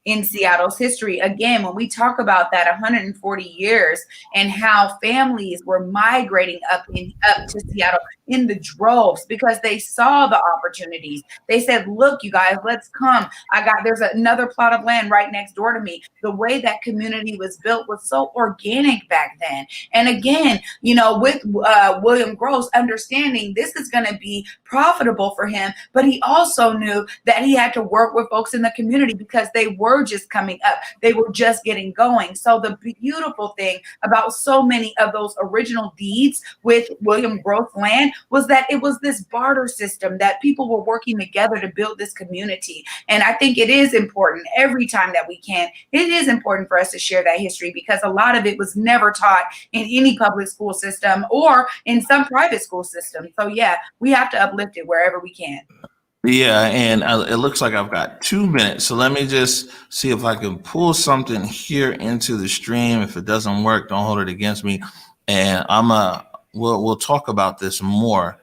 in Seattle's history. Again, when we talk about that 140 years and how families were migrating up to Seattle in the droves because they saw the opportunities. They said, look, you guys, let's come. There's another plot of land right next door to me. The way that community was built was so organic back then. And again, with William Gross understanding this is going to be profitable for him, but he also knew that he had to work with folks in the community because they were just coming up. They were just getting going. So the beautiful thing about so many of those original deeds with William Gross land was that it was this barter system that people were working together to build this community. And I think it is important every time that we can. It is important for us to share that history because a lot of it was never taught in any public school system or in some private school system. So yeah, we have to uplift it wherever we can. Yeah, and it looks like I've got 2 minutes. So let me just see if I can pull something here into the stream. If it doesn't work, don't hold it against me. And we'll talk about this more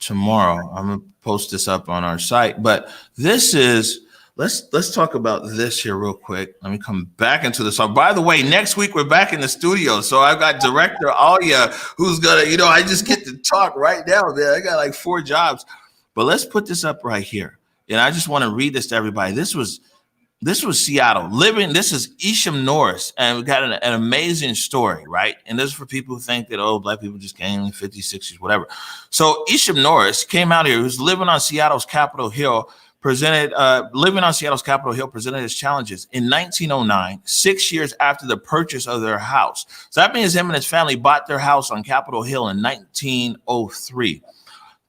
tomorrow. I'm gonna post this up on our site. But this is let's talk about this here real quick. Let me come back into this. So by the way, next week we're back in the studio. So I've got director Alia who's gonna, I just get to talk right now, man. I got like 4 jobs. But let's put this up right here. And I just want to read this to everybody. This was Seattle living. This is Isham Norris. And we got an amazing story, right? And this is for people who think that, Black people just came in the 50s, 60s, whatever. So Isham Norris came out here. He was living on Seattle's Capitol Hill, presented his challenges in 1909, 6 years after the purchase of their house. So that means him and his family bought their house on Capitol Hill in 1903.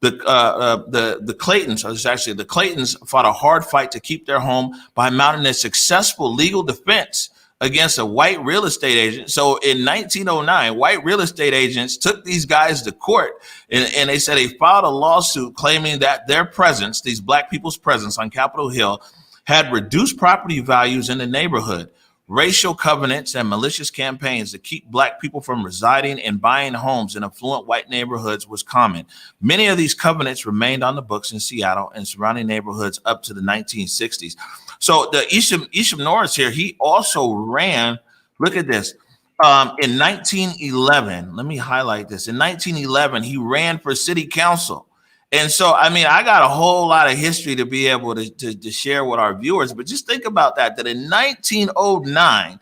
The Claytons, or it's actually the Claytons, fought a hard fight to keep their home by mounting a successful legal defense against a white real estate agent. So in 1909, white real estate agents took these guys to court, and they said they filed a lawsuit claiming that their presence, these black people's presence on Capitol Hill, had reduced property values in the neighborhood. Racial covenants and malicious campaigns to keep black people from residing and buying homes in affluent white neighborhoods was common. Many of these covenants remained on the books in Seattle and surrounding neighborhoods up to the 1960s. So the Isham Norris here, he also ran, look at this, in 1911, let me highlight this. In 1911, he ran for city council. And so, I mean, I got a whole lot of history to be able to share with our viewers, but just think about that in 1909,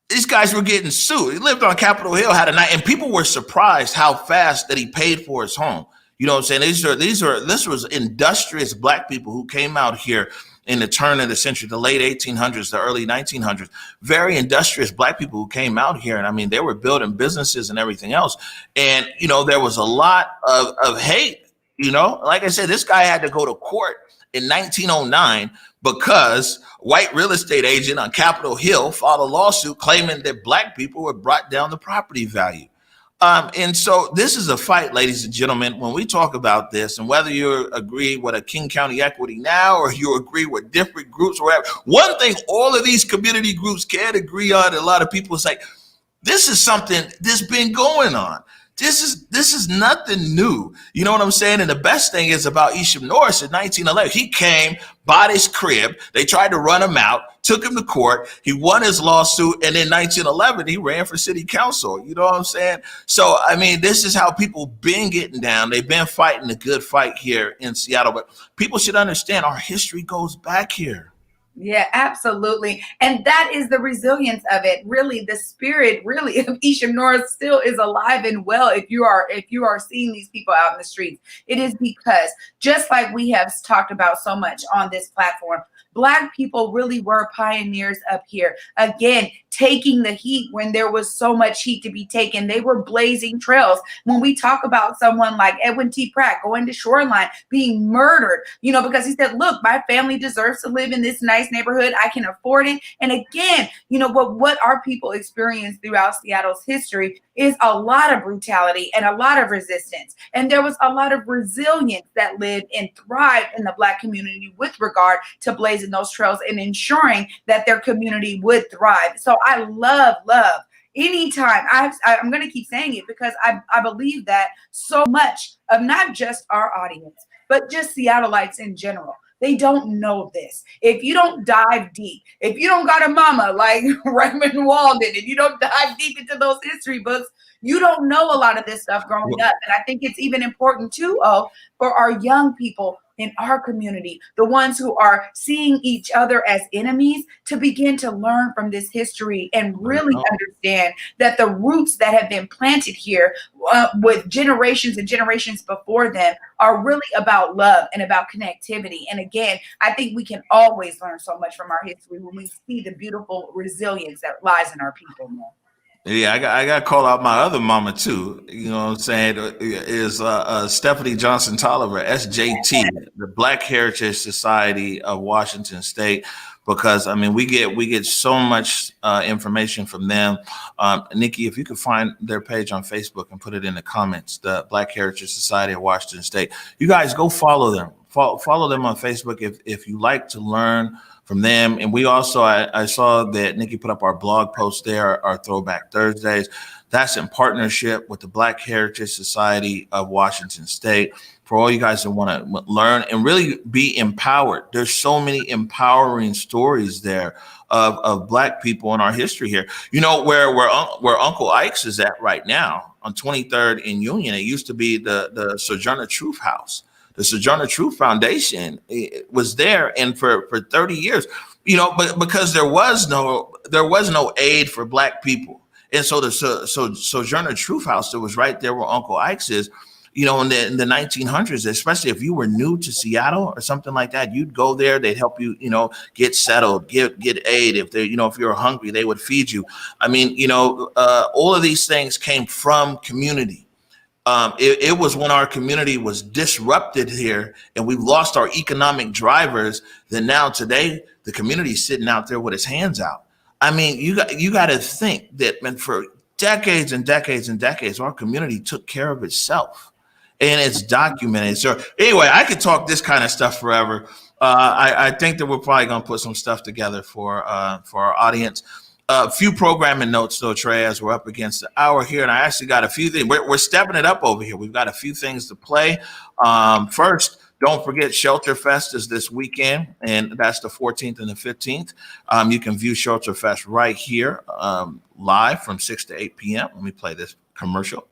these guys were getting sued. He lived on Capitol Hill, had a night, and people were surprised how fast that he paid for his home. You know what I'm saying? This was industrious black people who came out here in the turn of the century, the late 1800s, the early 1900s, very industrious black people who came out here. And I mean, they were building businesses and everything else. And, you know, there was a lot of hate. You know, like I said, this guy had to go to court in 1909 because white real estate agent on Capitol Hill filed a lawsuit claiming that black people had brought down the property value. And so this is a fight, ladies and gentlemen, when we talk about this, and whether you agree with a King County Equity now or you agree with different groups or whatever, one thing all of these community groups can agree on, and a lot of people say, this is something that's been going on. This is nothing new. You know what I'm saying? And the best thing is about Isham Norris in 1911, he came, bought his crib. They tried to run him out, took him to court. He won his lawsuit. And in 1911, he ran for city council. You know what I'm saying? So, I mean, this is how people been getting down. They've been fighting a good fight here in Seattle. But people should understand our history goes back here. Yeah, absolutely. And that is the resilience of it. Really, the spirit really of Isham Norris still is alive and well. If you are seeing these people out in the streets, it is because, just like we have talked about so much on this platform, Black people really were pioneers up here. Again, taking the heat when there was so much heat to be taken. They were blazing trails. When we talk about someone like Edwin T. Pratt going to Shoreline, being murdered, you know, because he said, look, my family deserves to live in this nice neighborhood. I can afford it. And again, you know, what our people experienced throughout Seattle's history is a lot of brutality and a lot of resistance. And there was a lot of resilience that lived and thrived in the Black community with regard to blazing those trails and ensuring that their community would thrive. So I love anytime. I'm going to keep saying it because I believe that so much of not just our audience, but just Seattleites in general, they don't know this. If you don't dive deep, if you don't got a mama like Raymond Walden, if you don't dive deep into those history books, you don't know a lot of this stuff growing up. And I think it's even important too, for our young people in our community, the ones who are seeing each other as enemies, to begin to learn from this history and really understand that the roots that have been planted here with generations and generations before them are really about love and about connectivity. And again, I think we can always learn so much from our history when we see the beautiful resilience that lies in our people. Yeah, I got to call out my other mama too. You know what I'm saying? Is Stephanie Johnson Tolliver, SJT, the Black Heritage Society of Washington State, because I mean we get so much information from them. Nikki, if you could find their page on Facebook and put it in the comments, the Black Heritage Society of Washington State. You guys go follow them. Follow them on Facebook if you like to learn from them. And we also, I saw that Nikki put up our blog post there, our Throwback Thursdays. That's in partnership with the Black Heritage Society of Washington State. For all you guys that want to learn and really be empowered. There's so many empowering stories there of Black people in our history here. You know, where Uncle Ike's is at right now on 23rd in Union, it used to be the Sojourner Truth House. The Sojourner Truth Foundation was there, and for 30 years, you know, but because there was no aid for Black people, and so the Sojourner Truth House that was right there where Uncle Ike's is, you know, in the 1900s, especially if you were new to Seattle or something like that, you'd go there. They'd help you, you know, get settled, get aid. If they, you know, if you were hungry, they would feed you. I mean, you know, all of these things came from community. It was when our community was disrupted here and we've lost our economic drivers, that now today the community's sitting out there with its hands out. I mean, you got to think that, man, for decades and decades and decades, our community took care of itself, and it's documented. So anyway, I could talk this kind of stuff forever. I think that we're probably going to put some stuff together for our audience. A few programming notes, though, Trey, as we're up against the hour here, and I actually got a few things. We're stepping it up over here. We've got a few things to play. First, don't forget Shelter Fest is this weekend, and that's the 14th and the 15th. You can view Shelter Fest right here live from 6 to 8 p.m. Let me play this commercial.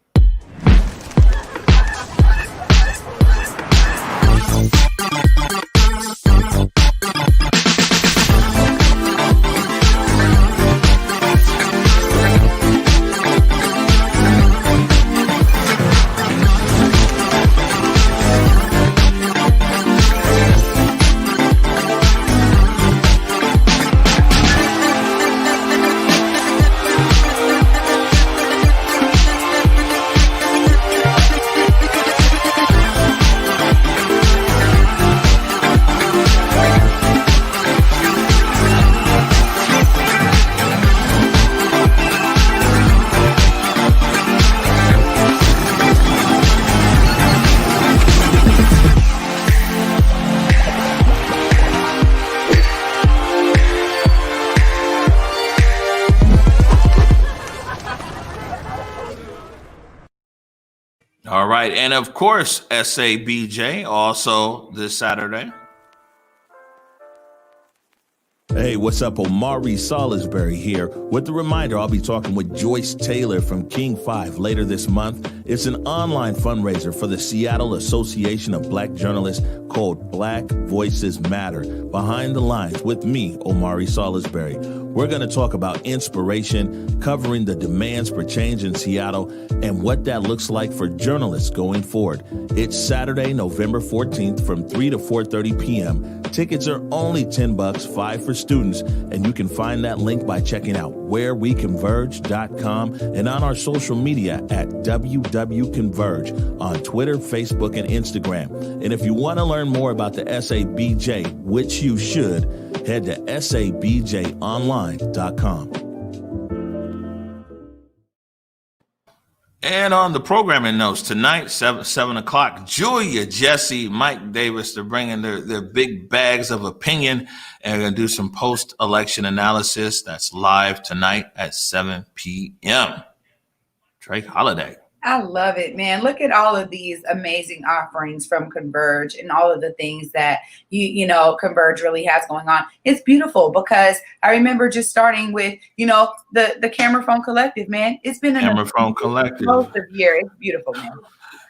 All right. And of course, SABJ also this Saturday. Hey, what's up? Omari Salisbury here with the reminder I'll be talking with Joyce Taylor from King 5 later this month. It's an online fundraiser for the Seattle Association of Black Journalists called Black Voices Matter. Behind the Lines with me, Omari Salisbury. We're going to talk about inspiration, covering the demands for change in Seattle and what that looks like for journalists going forward. It's Saturday, November 14th from 3 to 4:30 p.m. Tickets are only $10, $5 for students, and you can find that link by checking out whereweconverge.com and on our social media at WWConverge on Twitter, Facebook, and Instagram. And if you want to learn more about the SABJ, which you should, head to sabjonline.com. And on the programming notes tonight, 7 o'clock, Julia, Jesse, Mike Davis, they're bringing their big bags of opinion, and we're going to do some post-election analysis. That's live tonight at 7 p.m. Trey Holiday. I love it, man. Look at all of these amazing offerings from Converge and all of the things that you know Converge really has going on. It's beautiful because I remember just starting with, the Camera Phone Collective, man. It's been Camera Phone Collective. Most of the year. It's beautiful, man.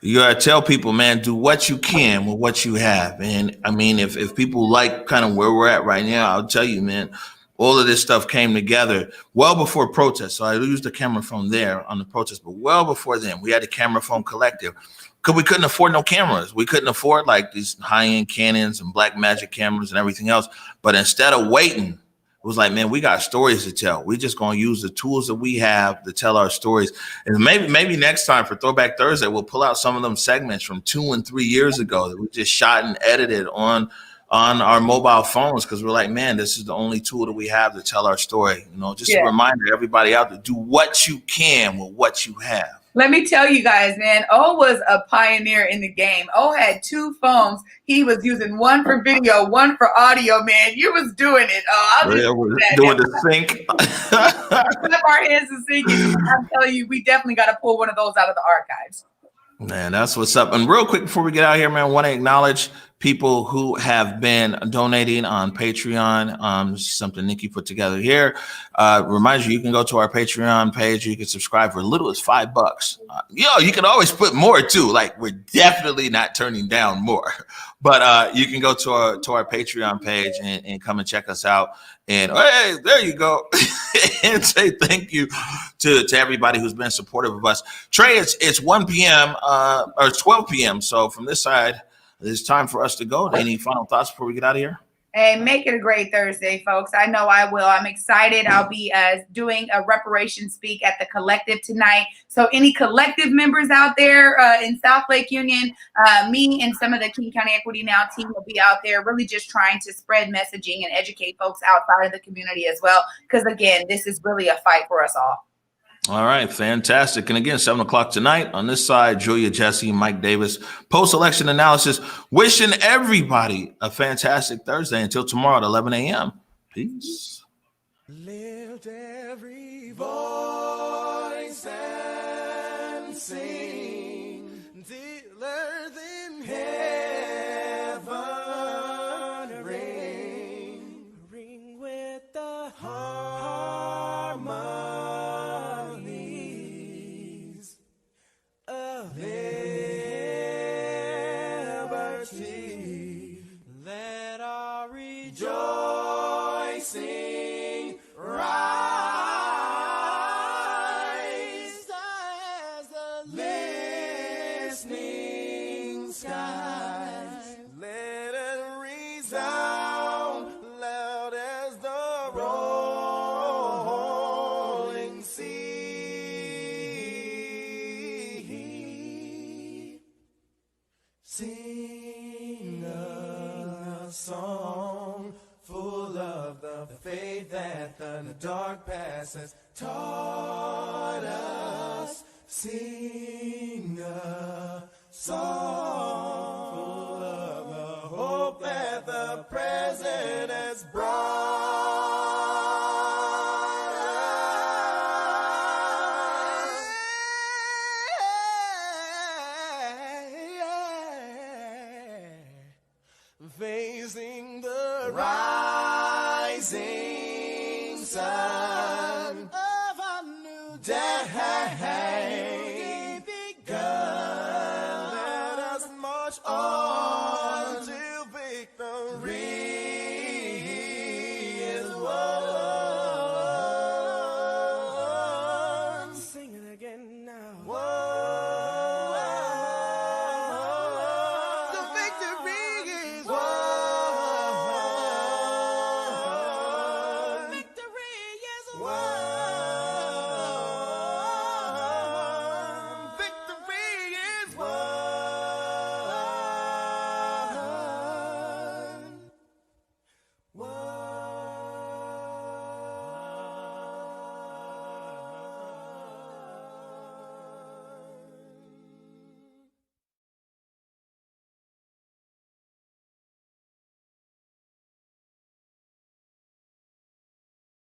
You gotta tell people, man, do what you can with what you have. And I mean, if people like kind of where we're at right now, I'll tell you, man, all of this stuff came together well before protest. So I used the camera phone there on the protest, but well before then, we had the Camera Phone Collective because we couldn't afford no cameras. We couldn't afford like these high-end Canons and Blackmagic cameras and everything else. But instead of waiting, it was like, man, we got stories to tell. We just gonna use the tools that we have to tell our stories. And maybe next time for Throwback Thursday, we'll pull out some of them segments from 2 and 3 years ago that we just shot and edited on our mobile phones, because we're like, man, this is the only tool that we have to tell our story. Just a reminder, everybody out there, do what you can with what you have. Let me tell you guys, man, O was a pioneer in the game. O had 2 phones. He was using one for video, one for audio, man. You was doing it. We're doing the sync. Clap our hands and sing it. I'm telling you, we definitely got to pull one of those out of the archives. Man, that's what's up. And real quick before we get out here, man, I want to acknowledge people who have been donating on Patreon. This is something Nikki put together here. Reminds you can go to our Patreon page. You can subscribe for as little as $5. You can always put more too. Like, we're definitely not turning down more. But you can go to our Patreon page and come and check us out. And hey, there you go. And say thank you to everybody who's been supportive of us. Trey, it's 1 p.m. Or 12 p.m. So from this side, it's time for us to go. Any final thoughts before we get out of here? Hey, make it a great Thursday, folks. I know I will. I'm excited. I'll be doing a reparation speak at the Collective tonight. So any Collective members out there in South Lake Union, me and some of the King County Equity Now team will be out there really just trying to spread messaging and educate folks outside of the community as well. Because, again, this is really a fight for us all. All right, fantastic. And again, 7 o'clock tonight on this side, Julia, Jesse, Mike Davis, post-election analysis. Wishing everybody a fantastic Thursday until tomorrow at 11 a.m. Peace. Lift every voice and sing till earth in heaven ring with the harmonies of liberty. Let our rejoicing rise as the listening skies. Let it resound loud as the rolling sea. Sing a song full of the faith that the dark past has taught us. Sing a song full of the hope that the present has brought us. Facing the rising sun.